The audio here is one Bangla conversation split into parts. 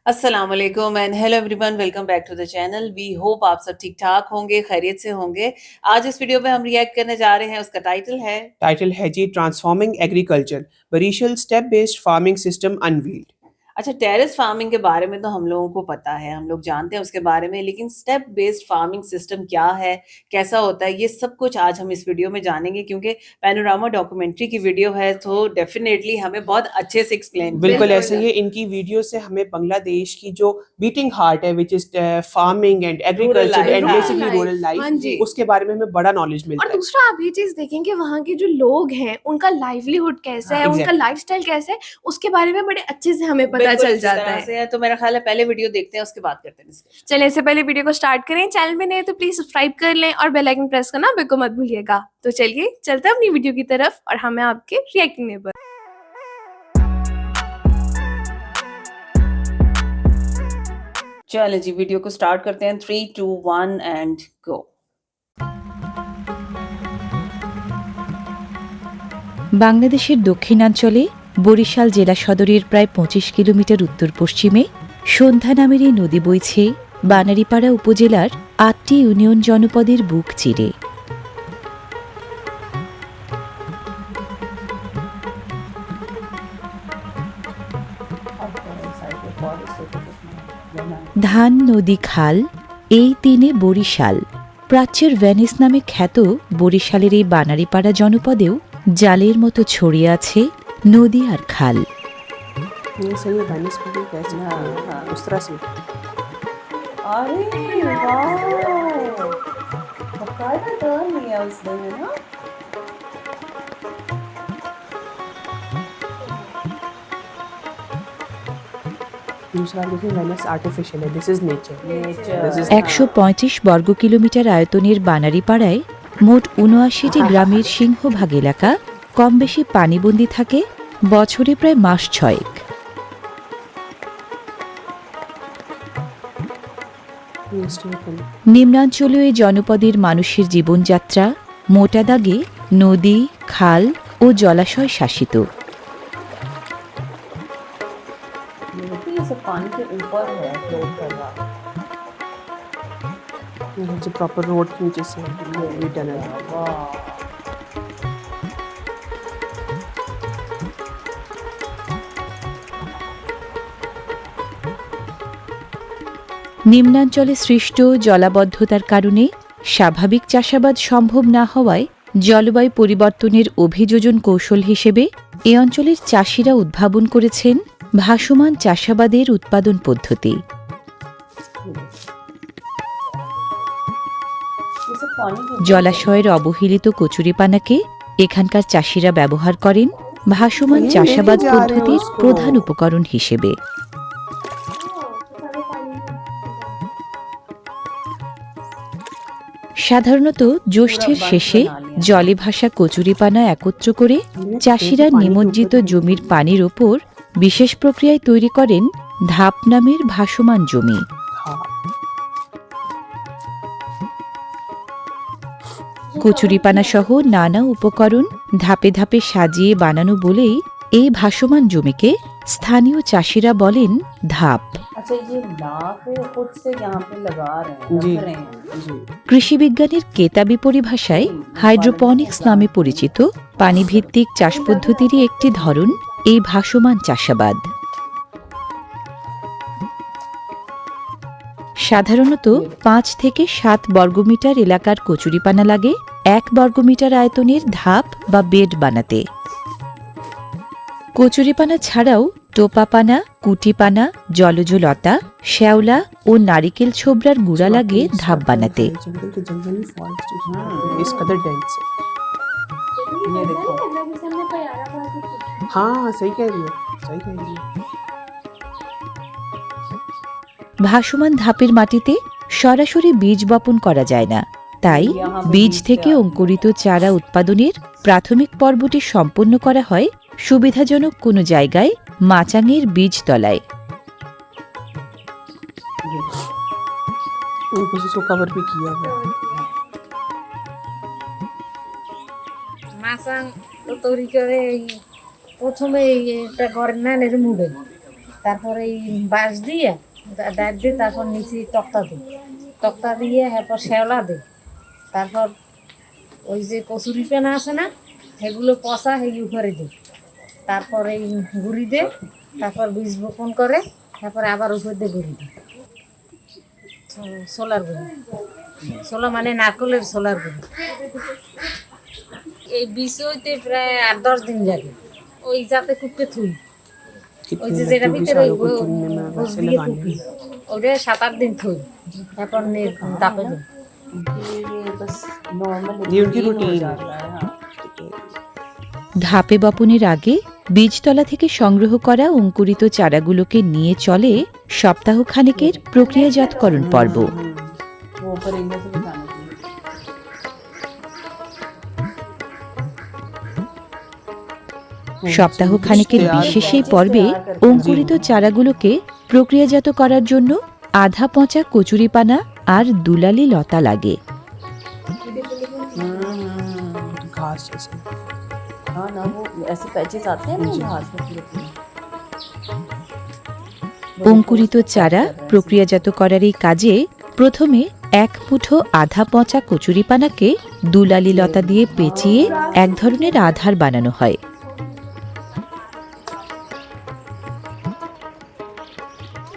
अस्सलाम वालेकुम and hello everyone, welcome back to the channel. We hope आप सब ठीक ठाक होंगे, खैरियत से होंगे। आज इस वीडियो में हम रिएक्ट करने जा रहे हैं, उसका टाइटल है टाइटल है जी transforming agriculture Barishal step based farming system unveiled. अच्छा, टेरेस फार्मिंग के बारे में तो हम लोगों को पता है, हम लोग जानते हैं उसके बारे में, लेकिन स्टेप बेस्ड फार्मिंग सिस्टम क्या है, कैसा होता है, ये सब कुछ आज हम इस वीडियो में जानेंगे क्योंकि पैनोरामा डॉक्यूमेंट्री की वीडियो है तो डेफिनेटली हमें बहुत अच्छे से एक्सप्लेन किया बिल्कुल ऐसे जाएगा। ही इनकी वीडियो से हमें बांग्लादेश की जो बीटिंग हार्ट है which is farming and agriculture life, and हाँ। बेसिकली रूरल हाँ लाइफ, जी। उसके बारे में हमें बड़ा नॉलेज और मिलता है। दूसरा आप ये चीज देखेंगे वहाँ के जो लोग हैं उनका लाइवलीहुड कैसा है, उनका Exactly. लाइफस्टाइल कैसा है, उसके बारे में बड़े अच्छे से हमें पता बिल्कुल चल इसी जाता तरह है। से है, तो मेरा ख्याल है पहले वीडियो देखते हैं, उसके बाद करते हैं discussion। चलिए इससे पहले वीडियो को स्टार्ट करें, चैनल में नए तो प्लीज सब्सक्राइब कर लें और बेल आइकन प्रेस करना बिल्कुल मत भूलिएगा। तो चलिए चलते हैं अपनी वीडियो की तरफ और हमें आपके रिएक्टिंग नेबर। चलो जी, वीडियो को स्टार्ट करते हैं। 3 2 1 एंड गो। বাংলাদেশের দক্ষিণাঞ্চলে বরিশাল জেলা সদরের প্রায় ২৫ কিলোমিটার উত্তর পশ্চিমে সন্ধ্যা নামের এই নদী বইছে বানারীপাড়া উপজেলার ৮টি ইউনিয়ন জনপদের বুক চিরে। ধান নদী খাল, এই তিনে বরিশাল। প্রাচ্যের ভেনিস নামে খ্যাত বরিশালের এই বানারীপাড়া জনপদেও জালের মতো ছড়িয়ে আছে নদী আর খাল। ये सही है बैनिस भी कैसे उस तरह से अरे वाह, बकायदा टर्न लिया उसने, है ना। दूसरा देखिए वेनिस आर्टिफिशियल है, this is nature. This is ১৩৫ বর্গ কিলোমিটার আয়তনের বানারীপাড়ায় মোট ৭৯টি গ্রামের সিংহভাগ এলাকা কম বেশি পানিবন্দী থাকে বছরে প্রায় মাস ছয়েক। নিম্নাঞ্চলীয় এই জনপদের মানুষের জীবনযাত্রা মোটা দাগে নদী, খাল ও জলাশয় শাসিত। ये सब पानी के ऊपर है, फ्लोट कर रहा है। जो प्रॉपर रोड के नीचे से ये टनल है। वाह, নিম্নাঞ্চলে সৃষ্ট জলাবদ্ধতার কারণে স্বাভাবিক চাষাবাদ সম্ভব না হওয়ায় জলবায়ু পরিবর্তনের অভিযোজন কৌশল হিসেবে এ অঞ্চলের চাষিরা উদ্ভাবন করেছেন ভাসমান চাষাবাদের উৎপাদন পদ্ধতি। ये सब पानी के ऊपर জলাশয়ের অবহেলিত কচুরিপানাকে এখানকার চাষিরা ব্যবহার করেন ভাসমান চাষাবাদ পদ্ধতির প্রধান উপকরণ হিসেবে। সাধারণত জ্যৈষ্ঠের শেষে জলে ভাসা কচুরিপানা একত্র করে চাষিরা নিমজ্জিত জমির পানির ওপর বিশেষ প্রক্রিয়ায় তৈরি করেন ধাপ নামের ভাসমান জমি। কচুরিপানা সহ নানা উপকরণ ধাপে ধাপে সাজিয়ে বানানো বলেই এই ভাসমান জমিকে স্থানীয় চাষিরা বলেন ধাপ। अच्छा, ये ला के खुद से यहाँ पे लगा रहे हैं, जी। रख रहे हैं। जी কৃষিবিজ্ঞানের কেতাবি পরিভাষায় হাইড্রোপনিক্স নামে পরিচিত পানিভিত্তিক চাষ পদ্ধতিরই একটি ধরন এই ভাসমান চাষাবাদ। সাধারণত ৫ থেকে ৭ বর্গমিটার এলাকার কচুরিপানা লাগে ১ বর্গমিটার আয়তনের ধাপ বা বেড বানাতে। কচুরিপানা ছাড়াও টোপাপানা, কুটিপানা, জলজ লতা, শ্যাওলা ও নারিকেল ছোবড়ার গুঁড়া লাগে ধাপ বানাতে। जंगल के जंगली फॉरेस्ट इस कदर डेंस है। ये देखो, हाँ सही कह रही है, सही कह रही है। ভাসমান ধাপের মাটিতে সরাসরি বীজ বপন করা যায় না, তাই বীজ থেকে অঙ্কুরিত চারা উৎপাদনের প্রাথমিক পর্বটি সম্পন্ন করা হয় সুবিধাজনক কোনো জায়গায় মাচাঙের বীজতলায়। ऊपर से इसको कवर भी किया हुआ है। মাছাং তো তৈরি করে প্রথমে এটা ঘরের নানের মুড়ে তারপরে এই বাঁশ দিয়ে ডাক দিয়ে তারপর নিচে তক্তা দিই, তক্তা দিয়ে এরপর শ্যাওলা দিই, তারপর ওই যে কচুরি পেনা আছে না সেগুলো পচা সেগুলো উপরে দিই, তারপর এই গুঁড়ি দিয়ে তারপর বীজ বপন করে, তারপরে আবার উপর দিয়ে গুঁড়ি দিই। সোলার গুঁড়ি, সোলা মানে নারকেলের সোলার গুঁড়ি। এই বীজ হইতে প্রায় 8-10 দিন লাগে, ওই যাতে কুপে থুই, ওই যে যেটা ভিতরে ঘুষ দিয়ে কুপি ওইটা 7-8 দিন থুই, তারপর তাপে দিই। ये बस नॉर्मल ये उनकी रूटीन है। ধাপে বপনের আগে বীজতলা থেকে সংগ্রহ করা অঙ্কুরিত চারাগুলোকে নিয়ে চলে সপ্তাহখানেকের প্রক্রিয়াজাতকরণ পর্ব। वो ऊपर एरिया से बताना चाहिए। সপ্তাহখানেকের বিশেষ এই পর্বে অঙ্কুরিত চারাগুলোকে প্রক্রিয়াজাত করার জন্য আধা পচা কচুরিপানা আর দুলালি লতা লাগে। घास जैसे हाँ ना, वो ऐसे पैचेस आते हैं ना घास में पूरे पूरे। অঙ্কুরিত চারা প্রক্রিয়াজাত করার এই কাজে প্রথমে 1 মুঠো আধা পচা কচুরিপানাকে দুলালি লতা দিয়ে পেঁচিয়ে এক ধরনের আধার বানানো হয়।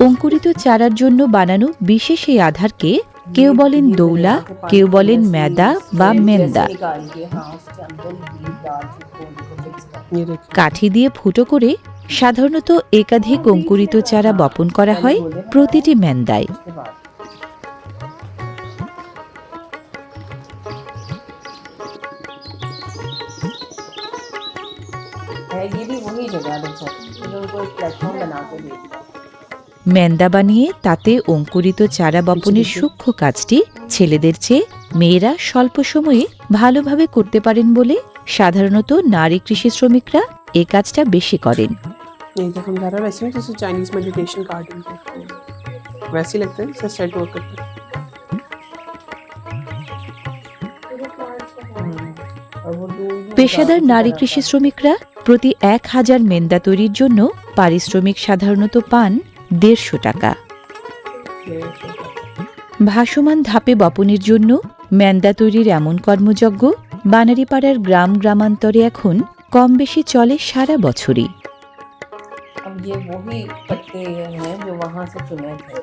অঙ্কুরিত চারার জন্য বানানো বিশেষ এই আধারকে কেউ বলেন দৌলা, কেউ বলেন মেদা বা মেন্দা। निकाल के हाँ उसके अंदर बीज डाल के उसको फिक्स कर। ये देखिए কাঠি দিয়ে ফুটো করে সাধারণত একাধিক অঙ্কুরিত চারা বপন করা হয় প্রতিটি মেন্দায়। उसके बाद है ये भी वही जगह देखो, इनको एक प्लेटफॉर्म बना के दे दिया। মেন্দা বানিয়ে তাতে অঙ্কুরিত চারা বপনের সূক্ষ্ম কাজটি ছেলেদের চেয়ে মেয়েরা স্বল্প সময়ে ভালোভাবে করতে পারেন বলে সাধারণত নারী কৃষি শ্রমিকরা এ কাজটা বেশি করেন। ये देखो हम जा रहा है वैसे ही जैसे चाइनीज मेडिटेशन गार्डन वैसे ही लगता है जैसे सेट वर्क करते हैं। और वो दूर পেশাদার নারী কৃষি শ্রমিকরা প্রতি 1000 মেন্দা তৈরির জন্য পারিশ্রমিক সাধারণত পান 150 টাকা। ভাসমান ধাপে বপনের জন্য মেন্দা তৈরির এমন কর্মযজ্ঞ বানারীপাড়ার গ্রাম গ্রামান্তরে এখন কম বেশি চলে সারা বছরই। अब ये वही पत्ते हैं जो वहाँ से चुने थे।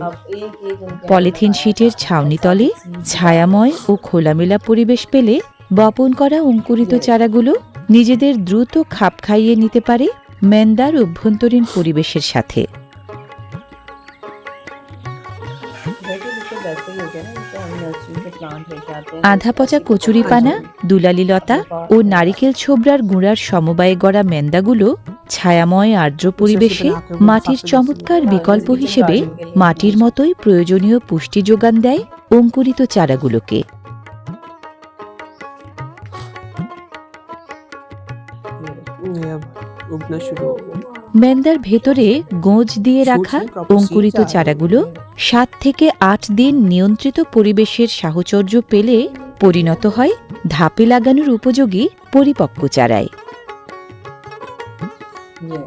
अब एक एक उनके পলিথিন শিটের ছাউনিতলে ছায়াময় ও খোলামেলা পরিবেশ পেলে বপন করা অঙ্কুরিত চারাগুলো নিজেদের দ্রুত খাপ খাইয়ে নিতে পারে মেন্দার অভ্যন্তরীণ পরিবেশের সাথে। वैसे ही हो गया ना, जैसे हम नर्सरी से प्लांट लेके आते हैं। আধা পচা কচুরিপানা, দুলালি লতা ও নারিকেল ছোবড়ার গুঁড়ার সমবায়ে গড়া মেন্দাগুলো ছায়াময় আর্দ্র পরিবেশে মাটির চমৎকার বিকল্প হিসেবে মাটির মতোই প্রয়োজনীয় পুষ্টি যোগান দেয় অঙ্কুরিত চারাগুলোকে। ये अब उगना शुरू हो गया। মেন্দার ভেতরে গোঁজ দিয়ে রাখা অঙ্কুরিত চারাগুলো 7 থেকে 8 দিন নিয়ন্ত্রিত পরিবেশের সাহচর্য পেলে পরিণত হয় ধাপে লাগানোর উপযোগী পরিপক্ক চারায়। ये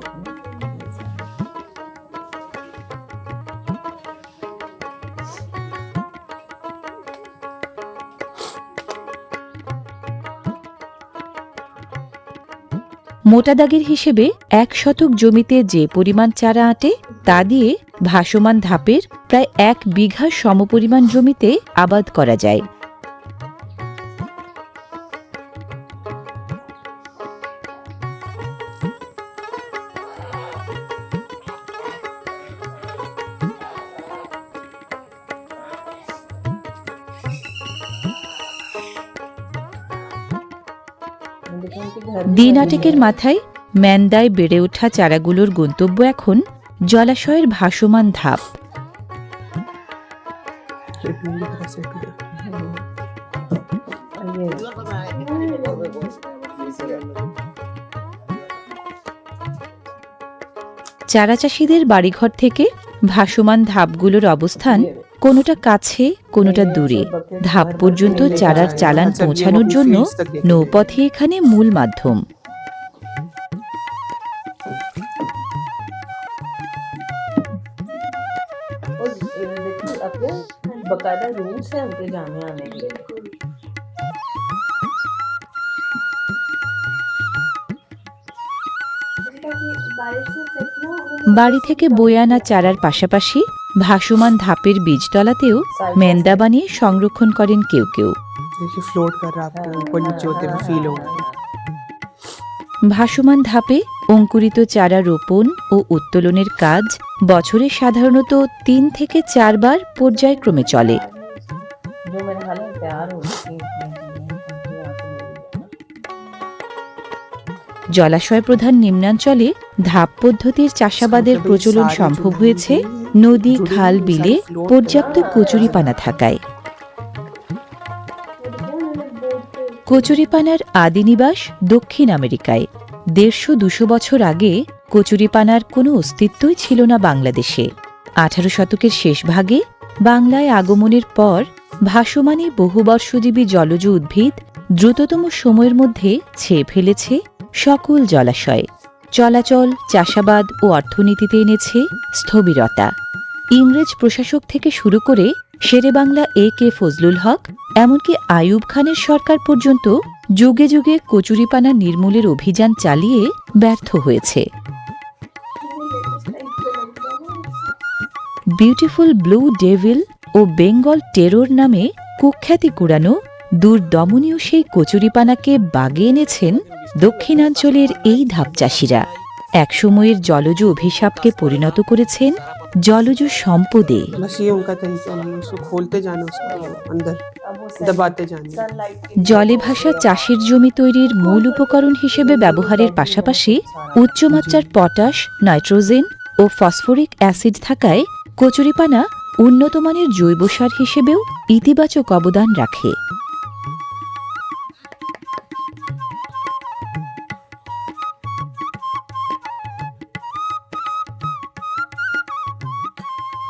মোটা দাগের হিসেবে 1 শতক জমিতে যে পরিমাণ চারা আঁটে তা দিয়ে ভাসমান ধাপের প্রায় 1 বিঘা সমপরিমাণ জমিতে আবাদ করা যায়। দিন আটেকের মাথায় মেন্দায় বেড়ে ওঠা চারাগুলোর গন্তব্য এখন জলাশয়ের ভাসমান ধাপ। চারা চাষিদের বাড়িঘর থেকে ভাসমান ধাপগুলোর অবস্থান কোনোটা কাছে কোনোটা দূরে। ধাপ পর্যন্ত চারার চালান পৌঁছানোর জন্য নৌপথে এখানে মূল মাধ্যম। और देखिए आपको बकायदा रूल्स है उनके जाने आने के लिए। বাড়ি থেকে বয়ে আনা চারার পাশাপাশি ভাসমান ধাপের বীজতলাতেও মেন্দা বানিয়ে সংরক্ষণ করেন কেউ কেউ। देखिए फ्लोट कर रहा है, आपको ऊपर नीचे होते हुए फील होगा। ভাসমান ধাপে অঙ্কুরিত চারা রোপণ ও উত্তোলনের কাজ বছরে সাধারণত 3 থেকে 4 বার পর্যায়ক্রমে চলে। जो मेरे हाल में तैयार हो गई জলাশয় প্রধান নিম্নাঞ্চলে ধাপ পদ্ধতির চাষাবাদের প্রচলন সম্ভব হয়েছে নদী, খাল, বিলে পর্যাপ্ত কচুরিপানা থাকায়। কচুরিপানার আদি নিবাস দক্ষিণ আমেরিকায়। 150-200 বছর আগে কচুরিপানার কোনো অস্তিত্বই ছিল না বাংলাদেশে। 18 শতকের শেষ ভাগে বাংলায় আগমনের পর ভাসমান এই বহুবর্ষজীবী জলজ উদ্ভিদ দ্রুততম সময়ের মধ্যে ছেয়ে ফেলেছে সকল জলাশয়। চলাচল, চাষাবাদ ও অর্থনীতিতে এনেছে স্থবিরতা। ইংরেজ প্রশাসক থেকে শুরু করে শেরেবাংলা A.K. ফজলুল হক, এমনকি আইয়ুব খানের সরকার পর্যন্ত যুগে যুগে কচুরিপানা নির্মূলের অভিযান চালিয়ে ব্যর্থ হয়েছে। বিউটিফুল ব্লু ডেভিল ও বেঙ্গল টেরর নামে কুখ্যাতি কুড়ানো দুর্দমনীয় সেই কচুরিপানাকে বাগে এনেছেন দক্ষিণাঞ্চলের এই ধাপচাষীরা। একসময়ের জলজ অভিশাপকে পরিণত করেছেন জলজ সম্পদে। बस ये उनका तरीका है, उसको खोलते जाना, उसको अंदर दबाते जाना। জলে ভাসা চাষের জমি তৈরির মূল উপকরণ হিসেবে ব্যবহারের পাশাপাশি উচ্চমাত্রার পটাশ, নাইট্রোজেন ও ফসফরিক অ্যাসিড থাকায় কচুরিপানা উন্নতমানের জৈব সার হিসেবেও ইতিবাচক অবদান রাখে।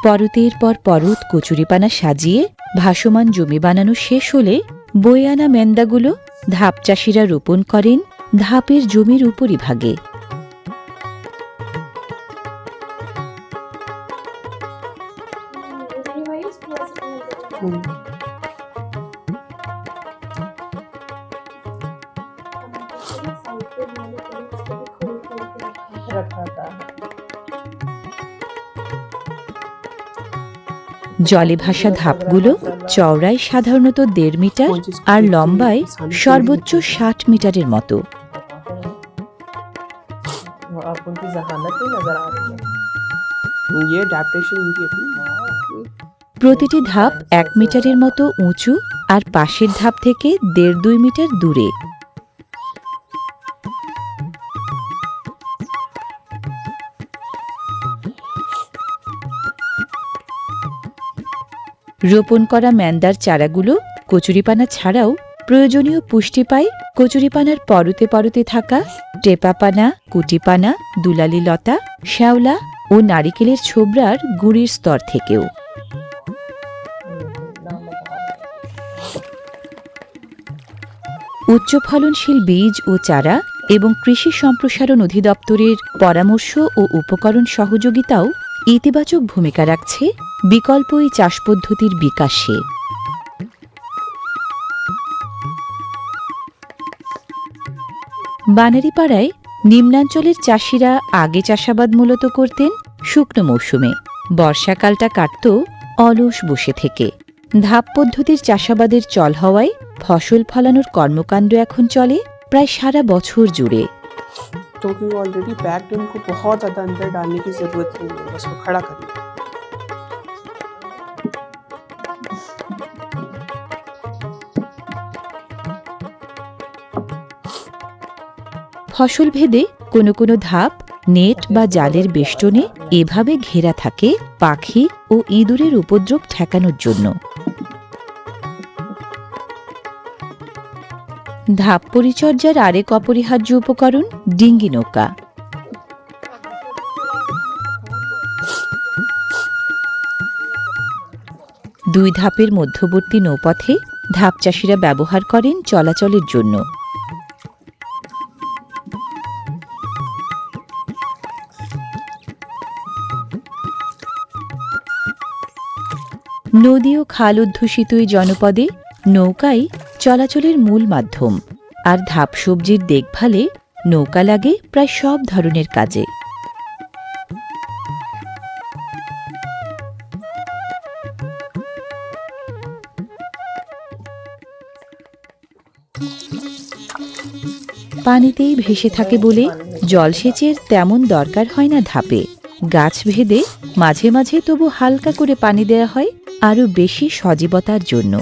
পরতের পর পরত কচুরিপানা সাজিয়ে ভাসমান জমি বানানো শেষ হলে বয়ে আনা মেন্দাগুলো ধাপ চাষিরা রোপণ করেন ধাপের জমির উপরিভাগে। रखा था। জলে ভাসা ধাপগুলো চওড়ায় সাধারণত 1.5 মিটার আর লম্বায় সর্বোচ্চ 60 মিটারের মতো। आप उनकी जहानत ही नजर आ रही है। ये अडैप्टेशन उनकी अपनी। প্রতিটি ধাপ 1 মিটারের মতো উঁচু আর পাশের ধাপ থেকে 1.5-2 মিটার দূরে। রোপণ করা ম্যান্দার চারাগুলো কচুরিপানা ছাড়াও প্রয়োজনীয় পুষ্টি পায় কচুরিপানার পরতে পরতে থাকা টেপাপানা, কুটিপানা, দুলালি লতা, শ্যাওলা ও নারিকেলের ছোবড়ার গুঁড়ির স্তর থেকেও। উচ্চ ফলনশীল বীজ ও চারা এবং কৃষি সম্প্রসারণ অধিদপ্তরের পরামর্শ ও উপকরণ সহযোগিতাও ইতিবাচক ভূমিকা রাখছে বিকল্প এই চাষ পদ্ধতির বিকাশে। বানারীপাড়ায় নিম্নাঞ্চলের চাষিরা আগে চাষাবাদ মূলত করতেন শুকনো মৌসুমে। বর্ষাকালটা কাটত অলস বসে থেকে। ধাপ পদ্ধতির চাষাবাদের চল হওয়ায় ফসল ফলানোর কর্মকাণ্ড এখন চলে প্রায় সারা বছর জুড়ে। क्योंकि वो ऑलरेडी पैक्ड, उनको बहुत ज़्यादा अंदर डालने की ज़रूरत नहीं है, बस वो खड़ा करना। ফসল ভেদে কোনো কোনো ধাপ নেট বা জালের বেষ্টনে এভাবে ঘেরা থাকে পাখি ও ইঁদুরের উপদ্রব ঠেকানোর জন্য। ধাপ পরিচর্যার আরেক অপরিহার্য উপকরণ ডিঙ্গি নৌকা। দুই ধাপের মধ্যবর্তী নৌপথে ধাপ চাষিরা ব্যবহার করেন চলাচলের জন্য। নদী ও খাল অধ্যুষিত এই জনপদে নৌকাই চলাচলের মূল মাধ্যম, আর ধাপ সবজির দেখভালে নৌকা লাগে প্রায় সব ধরনের কাজে। পানিতেই ভেসে থাকে বলে জলসেচের তেমন দরকার হয় না ধাপে। গাছ ভেদে মাঝে মাঝে তবু হালকা করে পানি দেয়া হয় আরও বেশি সজীবতার জন্য।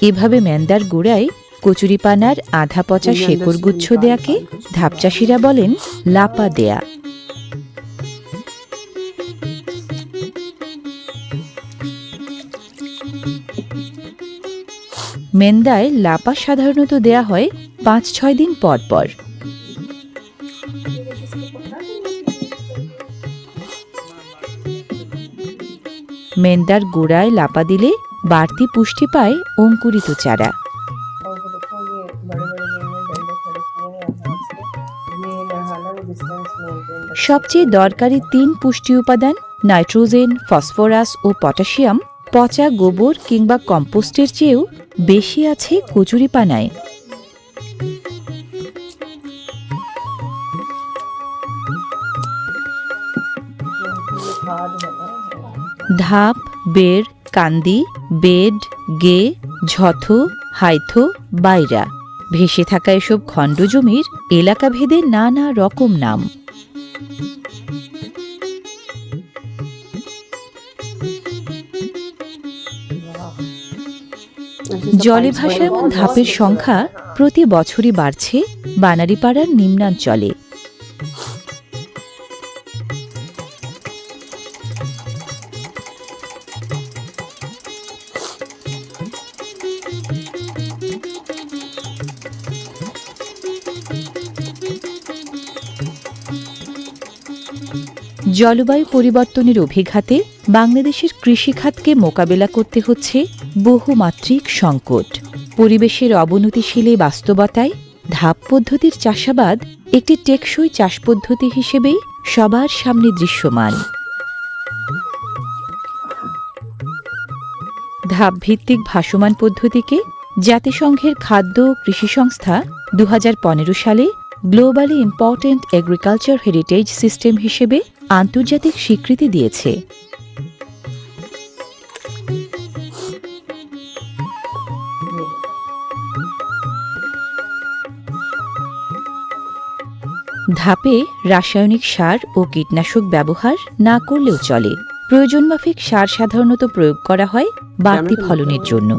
এভাবে মেন্দার গোড়ায় কচুরিপানার আধা পচা শেকড় গুচ্ছ দেয়াকে ধাপচাষিরা বলেন লাপা দেয়া। মেন্দায় লাপা সাধারণত দেয়া হয় ৫-৬ দিন পর পর। মেন্দার গোড়ায় লাপা দিলে বাড়তি পুষ্টি পায় অঙ্কুরিত চারা। সবচেয়ে দরকারি ৩ পুষ্টি উপাদান নাইট্রোজেন, ফসফরাস ও পটাশিয়াম পচা গোবর কিংবা কম্পোস্টের চেয়েও বেশি আছে কচুরিপানায়। ধাপ, বের, কান্দি, বেড, গে, ঝথ, হাইথো, বাইরা ভেসে থাকা এসব খণ্ডজমির এলাকাভেদে নানা রকম নাম। জলে ভাসমান ধাপের সংখ্যা প্রতি বছরই বাড়ছে বানারীপাড়ার নিম্নাঞ্চলে। জলবায়ু পরিবর্তনের অভিঘাতে বাংলাদেশের কৃষিখাতকে মোকাবেলা করতে হচ্ছে বহুমাত্রিক সংকট। পরিবেশের অবনতিশীল এই বাস্তবতায় ধাপ পদ্ধতির চাষাবাদ একটি টেকসই চাষ পদ্ধতি হিসেবেই সবার সামনে দৃশ্যমান। ধাপ ভিত্তিক ভাসমান পদ্ধতিকে জাতিসংঘের খাদ্য ও কৃষি সংস্থা ২০১৫ সালে globally important agriculture heritage system হিসেবে আন্তর্জাতিক স্বীকৃতি দিয়েছে। ধাপে রাসায়নিক সার ও কীটনাশক ব্যবহার না করলেও চলে। প্রয়োজনমাফিক সার সাধারণত প্রয়োগ করা হয় বাড়তি ফলনের জন্য।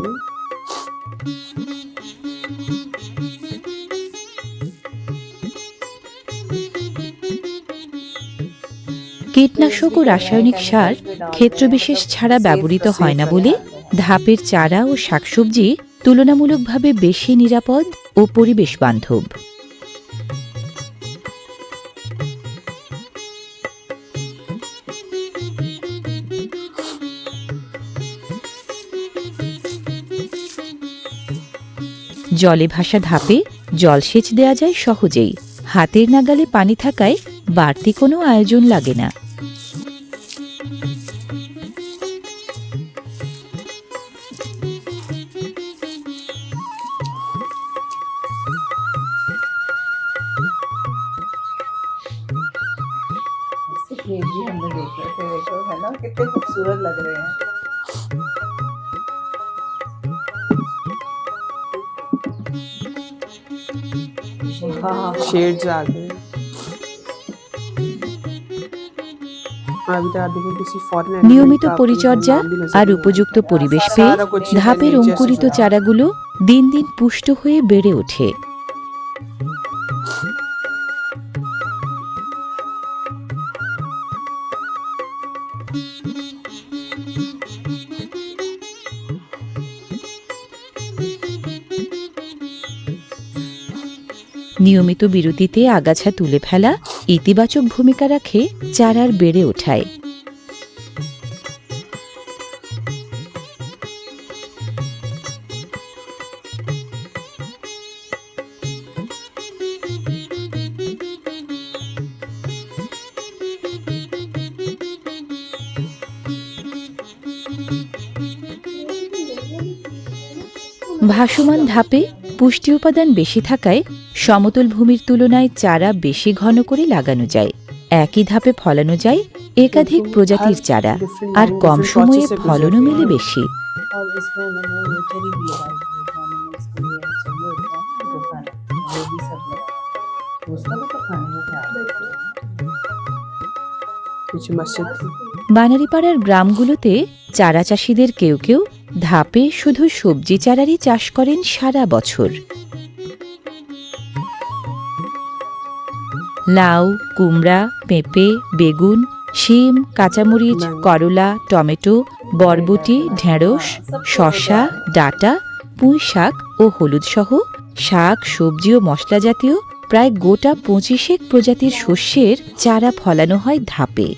কীটনাশক ও রাসায়নিক সার ক্ষেত্রবিশেষ ছাড়া ব্যবহৃত হয় না বলে ধাপের চারা ও শাকসবজি তুলনামূলকভাবে বেশি নিরাপদ ও পরিবেশ বান্ধব। জলে ভাসা ধাপে জলসেচ দেয়া যায় সহজেই। হাতের নাগালে পানি থাকায় বাড়তি কোনো আয়োজন লাগে না। कितने खूबसूरत लग रहे हैं। शेड्स आ गए। নিয়মিত পরিচর্যা আর উপযুক্ত পরিবেশ পেয়ে ধাপের অঙ্কুরিত চারাগুলো দিন দিন পুষ্ট হয়ে বেড়ে ওঠে। নিয়মিত বিরতিতে আগাছা তুলে ফেলা ইতিবাচক ভূমিকা রাখে চারার বেড়ে ওঠায়। ভাসমান ধাপে পুষ্টি উপাদান বেশি থাকায় সমতল ভূমির তুলনায় চারা বেশি ঘন করে লাগানো যায়। একই ধাপে ফলানো যায় একাধিক প্রজাতির চারা, আর কম সময়ে ফলনও মেলে বেশি। और इसमें मैंने वो चेरी भी लगाई है, जो मैंने इसके लिए चाहिए होता है वो खाने, वो भी सब लगाया तो उसका भी तो खाने में ख्याल रखते हैं। पीछे मस्जिद थी। বানারীপাড়ার গ্রামগুলোতে চারা চাষিদের কেউ কেউ ধাপে শুধু সবজি চারারই চাষ করেন সারা বছর। লাউ, কুমড়া, পেঁপে, বেগুন, শিম, কাঁচামরিচ, করলা, টমেটো, বরবটি, ঢেঁড়স, শসা, ডাঁটা, পুঁই শাক ও হলুদ সহ শাক, সবজি ও মশলা জাতীয় প্রায় গোটা 25 প্রজাতির শস্যের চারা ফলানো হয় ধাপে।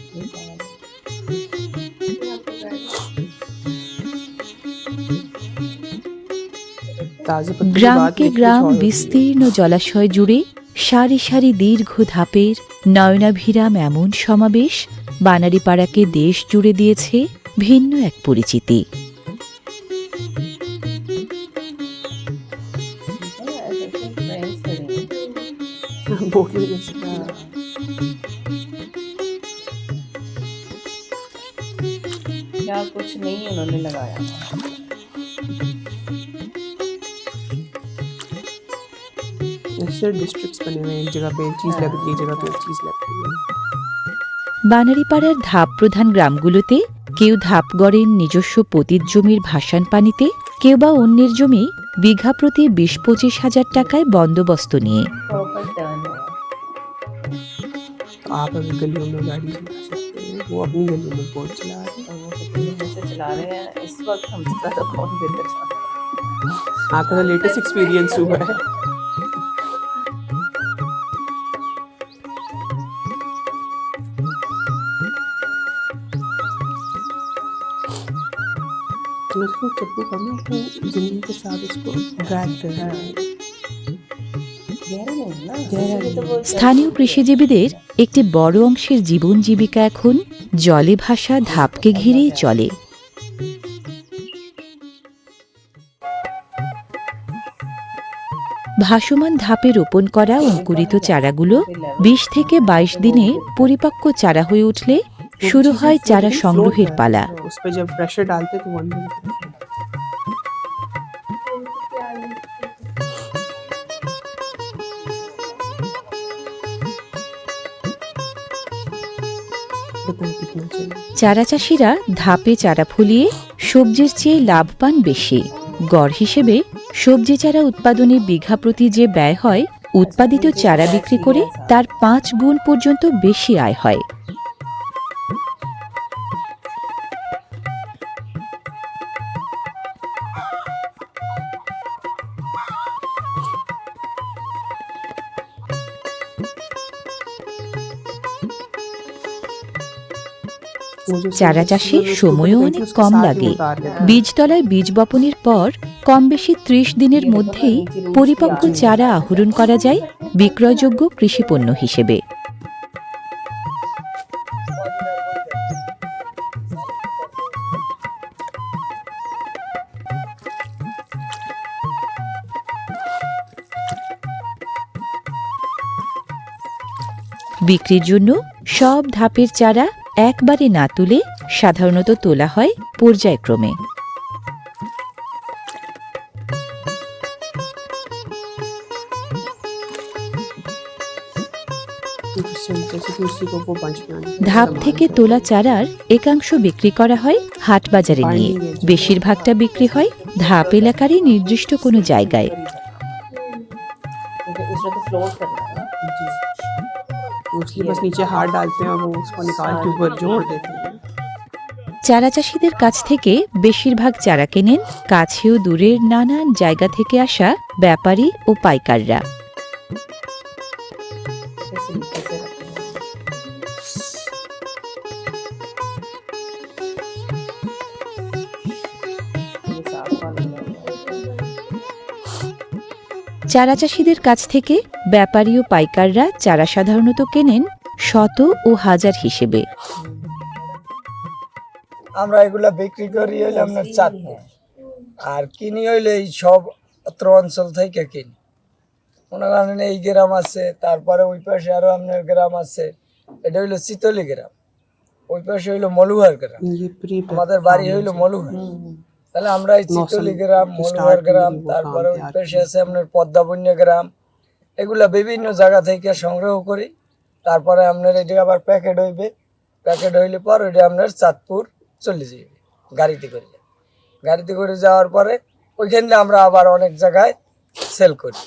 গ্রামকে গ্রাম বিস্তীর্ণ জলাশয় জুড়ে সারি সারি দীর্ঘ ধাপের নয়নাভিরাম এমন সমাবেশ বানারীপাড়াকে দেশ জুড়ে দিয়েছে ভিন্ন এক পরিচিতি। क्या कुछ नहीं उन्होंने लगाया। ऐसे डिस्ट्रिक्ट्स बने हुए हैं, एक जगह पे एक चीज लगती है, एक जगह पे एक चीज लगती है। বানারীপাড়ার ধাপ প্রধান গ্রামগুলোতে কেউ ধাপ গড়েন নিজস্ব পতিত জমির ভাসান পানিতে, কেউ বা অন্যের জমি বিঘা প্রতি 20-25 হাজার টাকায় বন্দোবস্ত নিয়ে। प्रॉपर टर्न है। तो आप अगर गलियों में गाड़ी चला सकते हैं, वो अपनी गलियों में बोट चला रहे हैं। और वो कितनी देर से चला रहे हैं इस वक्त हमसे ज़्यादा कौन देर चला रहा है। आपका तो लेटेस्ट एक्सपीरियंस हुआ है। तो इसको चप्पू करना तो जमीन के साथ इसको ड्रैग करना है। गहरा नहीं ना, गहरा इसलिए तो वो স্থানীয় কৃষিজীবীদের একটি বড় অংশের জীবন জীবিকা এখন জলে ভাসা ধাপকে ঘিরেই চলে। ভাসমান ধাপে রোপণ করা অঙ্কুরিত চারাগুলো 20 থেকে 22 দিনে পরিপক্ক চারা হয়ে উঠলে শুরু হয় চারা সংগ্রহের পালা। उस पे जब प्रेशर डालते तो वन कितना चाहिए। চারা চাষিরা ধাপে চারা ফলিয়ে সবজির চেয়ে লাভ পান বেশি। গড় হিসেবে সবজি চারা উৎপাদনে বিঘা প্রতি যে ব্যয় হয়, উৎপাদিত চারা বিক্রি করে তার 5 গুণ পর্যন্ত বেশি আয় হয়। চারা চাষে সময়ও অনেক কম লাগে। বীজতলায় বীজ বপনের পর কম বেশি 30 দিনের মধ্যেই পরিপক্ক চারা আহরণ করা যায় বিক্রয়যোগ্য কৃষিপণ্য হিসেবে। বিক্রির জন্য সব ধাপের চারা একবারে না তুলে সাধারণত তোলা হয় পর্যায়ক্রমে। ধাপ থেকে তোলা চারার একাংশ বিক্রি করা হয় হাট বাজারে নিয়ে, বেশিরভাগটা বিক্রি হয় ধাপ এলাকারই নির্দিষ্ট কোনো জায়গায়। उसमें तो फ्लोट करना है ना। उसके बस नीचे हाथ डालते हैं और वो उसको निकाल के ऊपर जोड़ देते हैं। চারা চাষিদের কাছ থেকে বেশিরভাগ চারা কেনেন কাছে ও দূরের নানান জায়গা থেকে আসা ব্যাপারী ও পাইকাররা। कैसे कैसे रखते हैं। ये साफ वाला है। চারা চাষিদের কাছ থেকে ব্যাপারী ও পাইকাররা চারা সাধারণত কেনেন শত ও হাজার হিসেবে। আমরা এগুলা বিক্রি করি হলে আপনার আর কিনি হইলে এই সব অত্র অঞ্চল থেকে কিনি। মনে করেন এই গ্রাম আছে, তারপরে ওই পাশে আরো আপনার গ্রাম আছে, এটা হইলো চিতলি গ্রাম, ওই পাশে হইলো মলুহার গ্রাম, ये प्री আমাদের বাড়ি হইলো মলুহার। তাহলে আমরা এই চিতলি গ্রাম, মলুহার গ্রাম, তারপরে ওই পাশে আছে আপনার পদ্মাবন্য গ্রাম, এগুলা বিভিন্ন জায়গা থেকে সংগ্রহ করি। তারপরে আপনার এটা আবার প্যাকেট হইবে, প্যাকেট হইলে পর ওইটা আপনার চাঁদপুর চলে যাবে গাড়িতে করে। গাড়িতে করে যাওয়ার পরে ওইখানে আমরা আবার অনেক জায়গায় সেল করি।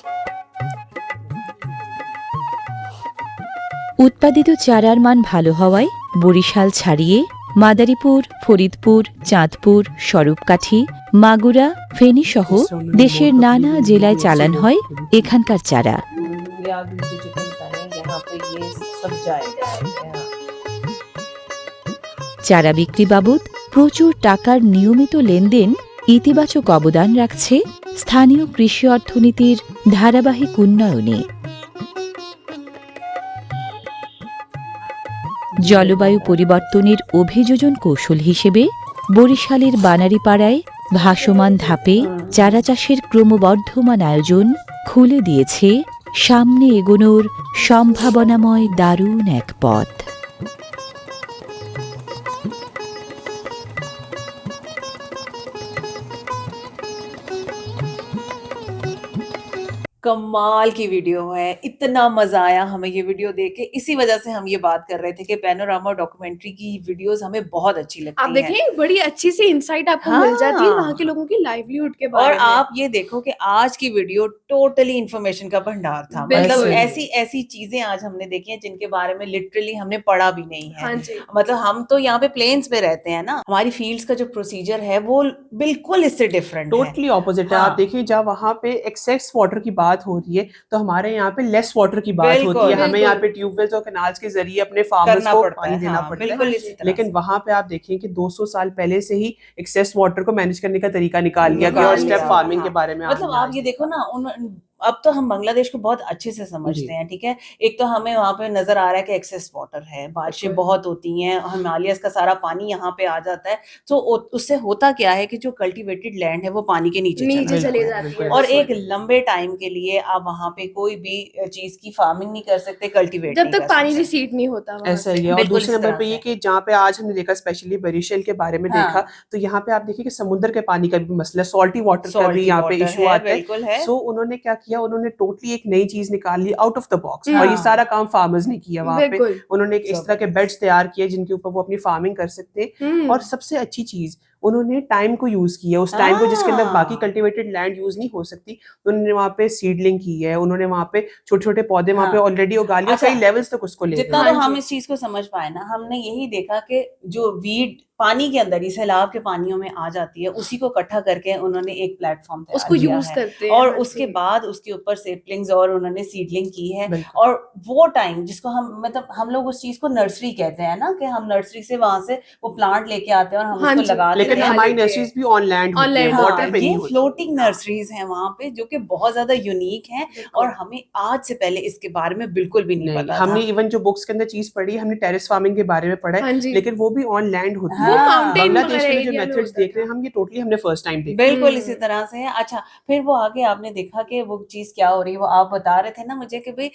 উৎপাদিত চারার মান ভালো হওয়ায় বরিশাল ছাড়িয়ে মাদারীপুর, ফরিদপুর, চাঁদপুর, স্বরূপকাঠি, মাগুরা, ফেনীসহ দেশের নানা জেলায় চালান হয় এখানকার চারা। ये आप जो चिकन बताएं यहाँ पे ये सब जाएगा यहाँ। চারা বিক্রি বাবদ প্রচুর টাকার নিয়মিত লেনদেন ইতিবাচক অবদান রাখছে স্থানীয় কৃষি অর্থনীতির ধারাবাহিক উন্নয়নে। জলবায়ু পরিবর্তনের অভিযোজন কৌশল হিসেবে বরিশালের বানারীপাড়ায় ভাসমান ধাপে চারা চাষের ক্রমবর্ধমান আয়োজন খুলে দিয়েছে সামনে এগোনোর সম্ভাবনাময় দারুণ এক পথ। कमाल की वीडियो है, इतना मजा आया हमें ये वीडियो देख के। इसी वजह से हम ये बात कर रहे थे कि पैनोरामा डॉक्यूमेंट्री की वीडियोस हमें बहुत अच्छी लगती आप हैं। देखें बड़ी अच्छी सी इंसाइट आपको मिल जाती है हाँ। वहाँ के लोगों की लाइवलीहुड के और बारे में। आप ये देखो कि आज की वीडियो टोटली इंफॉर्मेशन का भंडार था। बिल्कुल। मतलब ऐसी ऐसी चीजें आज हमने देखी हैं जिनके बारे में लिटरली हमने पढ़ा भी नहीं है। हाँ जी, मतलब हम तो यहाँ पे प्लेन्स पे रहते हैं ना, हमारी फील्ड्स का जो प्रोसीजर है वो बिल्कुल इससे डिफरेंट है। टोटली ऑपोजिट है। हाँ। आप देखिए जब वहाँ पे एक्सेस वाटर की बात हो रही है तो हमारे यहाँ पे लेस वाटर की बात बिल्कुल, होती है। हमें बिल्कुल। यहाँ पे ट्यूबवेल्स और कैनाल्स के जरिए अपने फार्मर्स करना को पड़ता पानी है, देना हाँ, पड़ता है। बिल्कुल इसी तरह लेकिन से। वहाँ पे आप देखिए कि 200 साल पहले से ही एक्सेस वाटर को मैनेज करने का तरीका निकाल लिया गया और निकाल स्टेप लिया, फार्मिंग हाँ। के बारे में मतलब आप ये देखो ना, अब तो हम बांग्लादेश को बहुत अच्छे से समझते जी। हैं, ठीक है। एक तो हमें वहाँ पे नजर आ रहा है कि एक्सेस वाटर है, बारिशें बहुत होती हैं, हिमालयस का सारा पानी यहाँ पे आ जाता है, तो उससे होता क्या है कि जो कल्टीवेटेड लैंड है वो पानी के नीचे नीचे चला चले जाता है। जाती है। और एक लंबे टाइम के लिए आप वहाँ पे कोई भी चीज की फार्मिंग नहीं कर सकते, कल्टीवेट जब नहीं तक कर पानी सकते। रिसीट नहीं होता वहाँ ऐसा से। ही है। और बिल्कुल दूसरे इस नंबर तरह पे से। ये कि जहाँ पे आज हमने देखा स्पेशली बरिशल के बारे में हाँ। देखा, तो यहाँ पे आप देखिए कि समुद्र के पानी का भी मसला, सॉल्टी वाटर का भी Salty यहाँ पे water इशू है, आता है। बिल्कुल है। सो उन्होंने क्या किया, उन्होंने टोटली एक नई चीज निकाल ली आउट ऑफ द बॉक्स। हाँ। और ये सारा काम फार्मर्स ने किया वहाँ पे। बिल्कुल। उन्होंने एक इस तरह के बेड्स तैयार किए जिनके ऊपर वो अपनी फार्मिंग कर सकते हैं। और सबसे अच्छी चीज, उन्होंने टाइम को यूज किया, उस टाइम को जिसके अंदर बाकी कल्टीवेटेड लैंड यूज नहीं हो सकती, तो उन्होंने वहाँ पे सीडलिंग की है, उन्होंने वहाँ पे छोटे छोटे पौधे वहाँ पे हाँ। ऑलरेडी उगा लिए, अच्छा, कई लेवल्स तक उसको ले गए। जितना हाँ तो हम जी। इस चीज को समझ पाए ना, हमने यही देखा कि जो वीड पानी के अंदर ही सैलाब के पानियों में आ जाती है, उसी को इकट्ठा करके उन्होंने एक प्लेटफॉर्म तैयार उसको किया यूज है। करते हैं। और हाँ उसके जी। बाद उसके ऊपर सेपलिंग्स और उन्होंने सीडलिंग की है। बिल्कुल। और वो टाइम जिसको हम मतलब हम लोग उस चीज को नर्सरी कहते हैं ना, कि हम नर्सरी से वहां से वो प्लांट लेके आते हैं और हम हाँ उसको जी। लगा लेकिन देते हैं। हमारी लेके- नर्सरीज भी ऑन लैंड On land हाँ, वाटर पे ये नहीं होती। फ्लोटिंग नर्सरीज हैं वहां पे, जो कि बहुत ज्यादा यूनिक हैं बिल्कुल। और हमें आज से पहले इसके बारे में बिल्कुल भी नहीं नहीं, पता हमने था। इवन जो बुक्स के अंदर चीज पढ़ी है, हमने टेरेस फार्मिंग के बारे में पढ़ा हाँ है, जी। लेकिन वो भी ऑन लैंड होती वो है। mountain बांग्लादेश वगैरह में जो area में मेथड्स होता देख रहे हैं हम, ये टोटली हमने फर्स्ट टाइम देखा। बिल्कुल इसी तरह से है। अच्छा, फिर वो आगे आपने देखा कि वो चीज क्या हो रही है, वो आप बता रहे थे ना मुझे कि भाई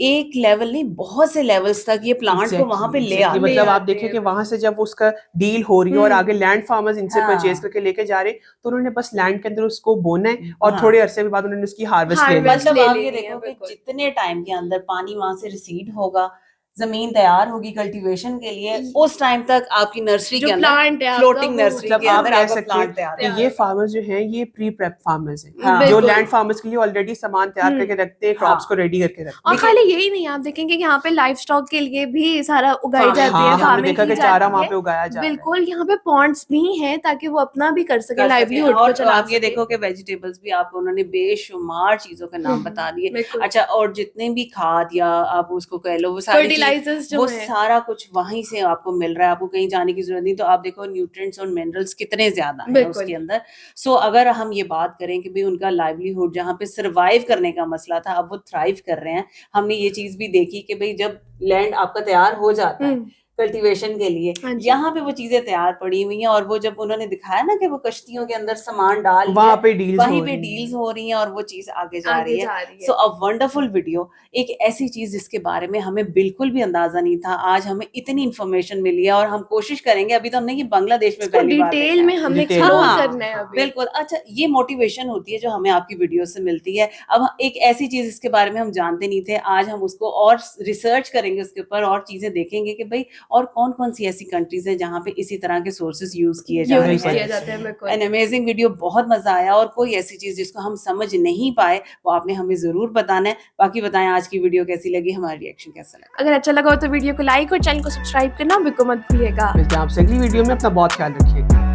एक लेवल नहीं, बहुत से लेवल्स तक ये प्लांट को वहां पे ले Exactly, आते हैं। मतलब आप आते देखिए हैं, कि वहां से जब उसका डील हो रही है और आगे लैंड फार्मर्स इनसे हाँ। परचेज करके लेके जा रहे हैं, तो उन्होंने बस लैंड के अंदर उसको बोना है और हाँ। थोड़े अरसे के बाद उन्होंने उसकी हार्वेस्ट ले ली। Harvest मतलब ले आप लेनी ये है, देखो कि बिल्कुल। जितने टाइम के अंदर पानी वहां से रिसीड होगा, जमीन तैयार होगी कल्टीवेशन के लिए, उस टाइम तक आपकी नर्सरी जो के अंदर प्लांट है आपका, फ्लोटिंग वो नर्सरी मतलब के आप अंदर कह आपका सकते प्लांट हैं तैयार कि होगा। ये फार्मर्स जो हैं ये प्री प्रेप फार्मर्स हैं, हाँ। जो बिल्कुल। लैंड फार्मर्स के लिए ऑलरेडी सामान तैयार करके रखते हैं, क्रॉप्स हाँ। को रेडी करके रखते और हैं। खाली यही नहीं, आप देखेंगे कि यहाँ पे लाइफ स्टॉक के लिए भी सारा उगाई Farming जाती की है, हाँ, जाती हमने फार्मिंग देखा की कि चारा जाती वहाँ है। पे उगाया जा रहा है। बिल्कुल, यहाँ पे पॉन्ड्स भी हैं ताकि वो अपना भी कर सके, कर सके। लाइवलीहुड को और चला आप ये सके। देखो कि वेजिटेबल्स भी आपको उन्होंने बेशुमार चीजों के नाम बता दिए। बिल्कुल। अच्छा, और जितने भी खाद या आप उसको कह लो, वो सारी चीज, फर्टिलाइजर्स जो वो हैं। सारा कुछ वहीं से आपको मिल रहा है, आपको कहीं जाने की जरूरत नहीं। तो आप देखो न्यूट्रिएंट्स और मिनरल्स कितने ज्यादा हैं बिल्कुल। उसके अंदर। सो अगर हम ये बात करें कि भाई उनका लाइवलीहुड जहाँ पे सरवाइव करने का मसला था, अब वो थ्राइव कर रहे हैं। हमने ये चीज भी देखी कि भाई जब लैंड आपका तैयार हो जाता है, कल्टीवेशन के लिए, हाँ जी। यहाँ पे वो चीजें तैयार पड़ी हुई हैं। और वो जब उन्होंने दिखाया ना कि वो कश्तियों के अंदर सामान डाल वहाँ के पे डील्स वहीं हो पे रही डील्स हैं। हो रही हैं और वो चीज आगे जा आगे रही है। जा रही है। सो अ वंडरफुल वीडियो, एक ऐसी चीज जिसके बारे में हमें बिल्कुल भी अंदाजा नहीं था, आज हमें इतनी इन्फॉर्मेशन मिली है। और हम कोशिश करेंगे, अभी तो हमने ये बांग्लादेश में इसको पहली बार डिटेल देखा में है। हमने डिटेल एक्सप्लोर हाँ, करना है अभी। बिल्कुल। अच्छा, ये मोटिवेशन होती है जो हमें आपकी वीडियो से मिलती है। अब एक ऐसी चीज इसके बारे में हम जानते नहीं थे, आज हम उसको और रिसर्च करेंगे उसके ऊपर और चीजें देखेंगे कि भाई और कौन कौन सी ऐसी कंट्रीज है जहाँ पे इसी तरह के सोर्सेज यूज किए जा रहे यूज हैं। किया जाता है बिल्कुल। एन अमेजिंग वीडियो, बहुत मजा आया। और कोई ऐसी चीज जिसको हम समझ नहीं पाए वो आपने हमें जरूर बताना है। बाकी बताएं आज की वीडियो कैसी लगी, हमारा रिएक्शन कैसा लगा। अगर अच्छा लगा हो तो वीडियो को लाइक और चैनल को सब्सक्राइब करना बिल्कुल मत भूलिएगा। मिलते हैं आपसे अगली वीडियो में, अपना बहुत ख्याल रखिएगा।